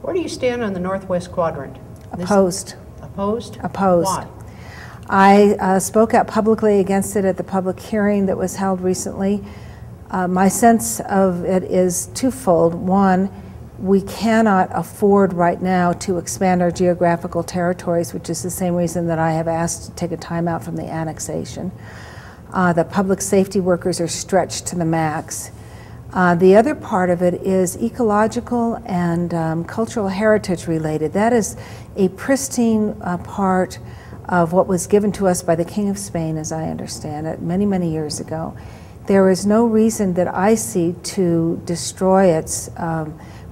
Where do you stand on the Northwest Quadrant? Opposed. Opposed? Opposed. Why? I spoke out publicly against it at the public hearing that was held recently. My sense of it is twofold. One, we cannot afford right now to expand our geographical territories, which is the same reason that I have asked to take a time out from the annexation. The public safety workers are stretched to the max. The other part of it is ecological and cultural heritage related. That is a pristine part of what was given to us by the King of Spain, as I understand it, many, many years ago. There is no reason that I see to destroy its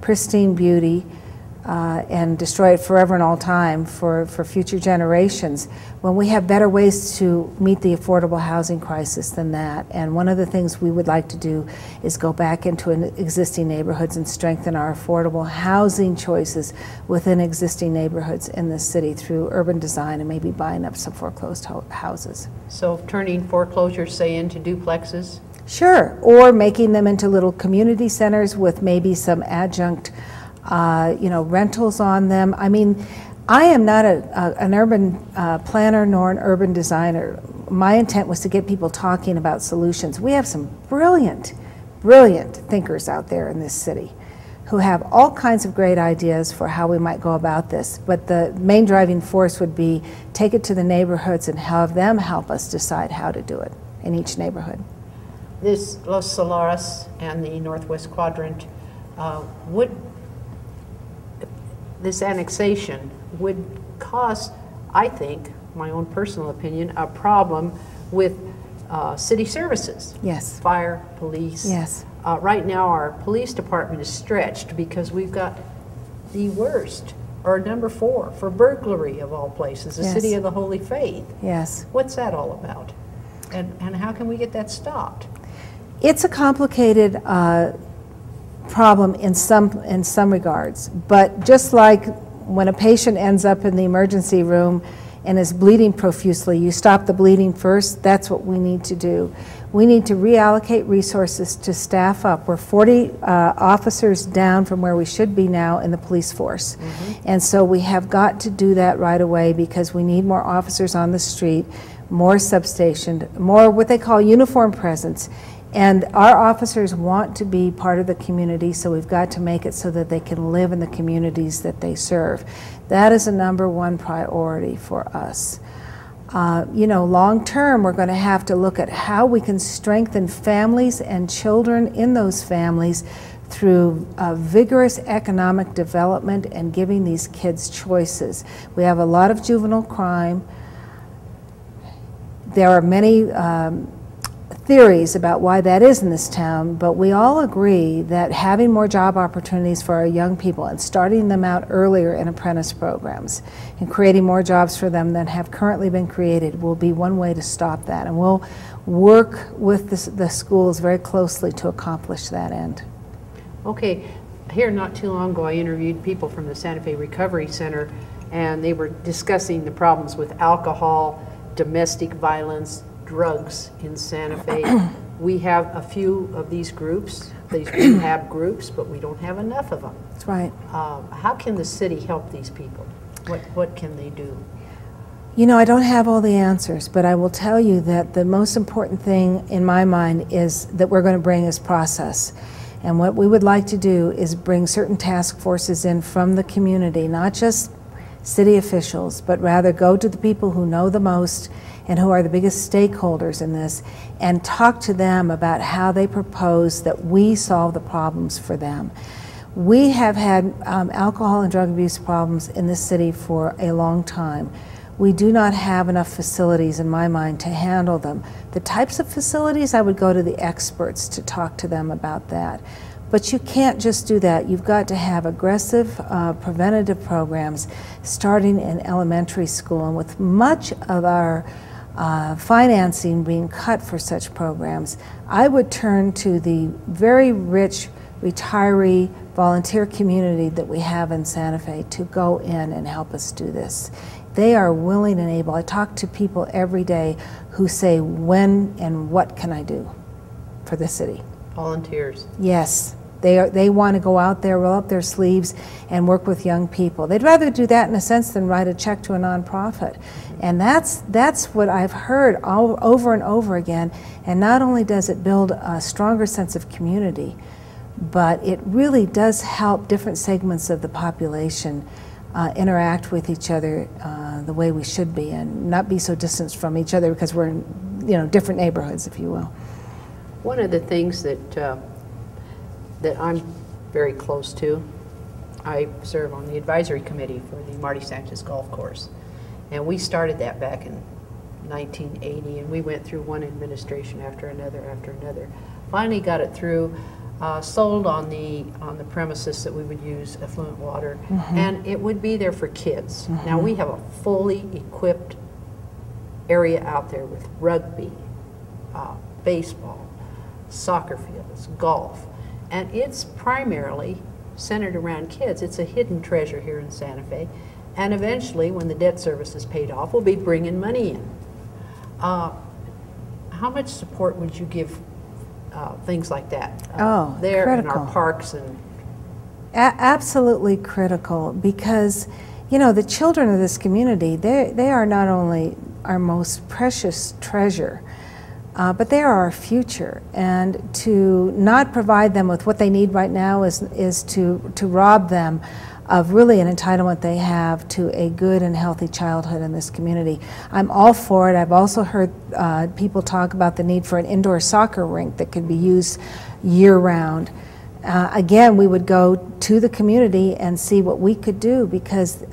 pristine beauty and destroy it forever and all time for future generations when we have better ways to meet the affordable housing crisis than that. And one of the things we would like to do is go back into existing neighborhoods and strengthen our affordable housing choices within existing neighborhoods in this city through urban design and maybe buying up some foreclosed houses. So turning foreclosures, say, into duplexes? Sure, or making them into little community centers with maybe some adjunct rentals on them. I mean, I am not an urban planner nor an urban designer. My intent was to get people talking about solutions. We have some brilliant, brilliant thinkers out there in this city who have all kinds of great ideas for how we might go about this. But the main driving force would be take it to the neighborhoods and have them help us decide how to do it in each neighborhood. This Los Solares and the Northwest Quadrant, this annexation would cause, I think, my own personal opinion, a problem with city services. Yes. Fire, police. Yes. Right now our police department is stretched because we've got the worst, or number 4, for burglary of all places, the Yes. City of the Holy Faith. Yes. What's that all about? And how can we get that stopped? It's a complicated problem in some regards, but just like when a patient ends up in the emergency room and is bleeding profusely, you stop the bleeding first. That's what we need to do. We need to reallocate resources to staff up. We're 40 officers down from where we should be now in the police force. And so we have got to do that right away because we need more officers on the street, more substationed, more what they call uniform presence. And our officers want to be part of the community, so we've got to make it so that they can live in the communities that they serve. That is a #1 priority for us. Long term, we're going to have to look at how we can strengthen families and children in those families through vigorous economic development and giving these kids choices. We have a lot of juvenile crime. There are many theories about why that is in this town, but we all agree that having more job opportunities for our young people and starting them out earlier in apprentice programs and creating more jobs for them than have currently been created will be one way to stop that. And we'll work with the schools very closely to accomplish that end. Okay, here not too long ago I interviewed people from the Santa Fe Recovery Center, and they were discussing the problems with alcohol, domestic violence, drugs in Santa Fe. We have a few of these groups, these rehab groups, but we don't have enough of them. That's right. How can the city help these people? What can they do? I don't have all the answers, but I will tell you that the most important thing in my mind is that we're going to bring is process. And what we would like to do is bring certain task forces in from the community, not just city officials, but rather go to the people who know the most and who are the biggest stakeholders in this, and talk to them about how they propose that we solve the problems for them. We have had alcohol and drug abuse problems in this city for a long time. We do not have enough facilities, in my mind, to handle them. The types of facilities, I would go to the experts to talk to them about that. But you can't just do that. You've got to have aggressive preventative programs starting in elementary school, and with much of our financing being cut for such programs, I would turn to the very rich retiree volunteer community that we have in Santa Fe to go in and help us do this. They are willing and able. I talk to people every day who say, when and what can I do for the city? Volunteers. Yes, They want to go out there, roll up their sleeves, and work with young people. They'd rather do that in a sense than write a check to a nonprofit. And that's what I've heard over and over again. And not only does it build a stronger sense of community, but it really does help different segments of the population interact with each other the way we should be, and not be so distant from each other because we're in different neighborhoods, if you will. One of the things that I'm very close to, I serve on the advisory committee for the Marty Sanchez Golf Course. And we started that back in 1980, and we went through one administration after another after another. Finally got it through, sold on the premises that we would use effluent water, and it would be there for kids. Now we have a fully equipped area out there with rugby, baseball, soccer fields, golf, and it's primarily centered around kids. It's a hidden treasure here in Santa Fe, and eventually, when the debt service is paid off, we'll be bringing money in. How much support would you give things like that there critical. In our parks? And absolutely critical, because the children of this community, they are not only our most precious treasure, but they are our future, and to not provide them with what they need right now is to rob them of really an entitlement they have to a good and healthy childhood in this community. I'm all for it. I've also heard people talk about the need for an indoor soccer rink that could be used year-round. Again, we would go to the community and see what we could do, because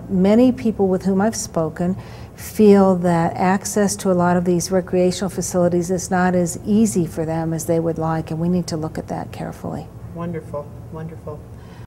many people with whom I've spoken feel that access to a lot of these recreational facilities is not as easy for them as they would like, and we need to look at that carefully. Wonderful, wonderful.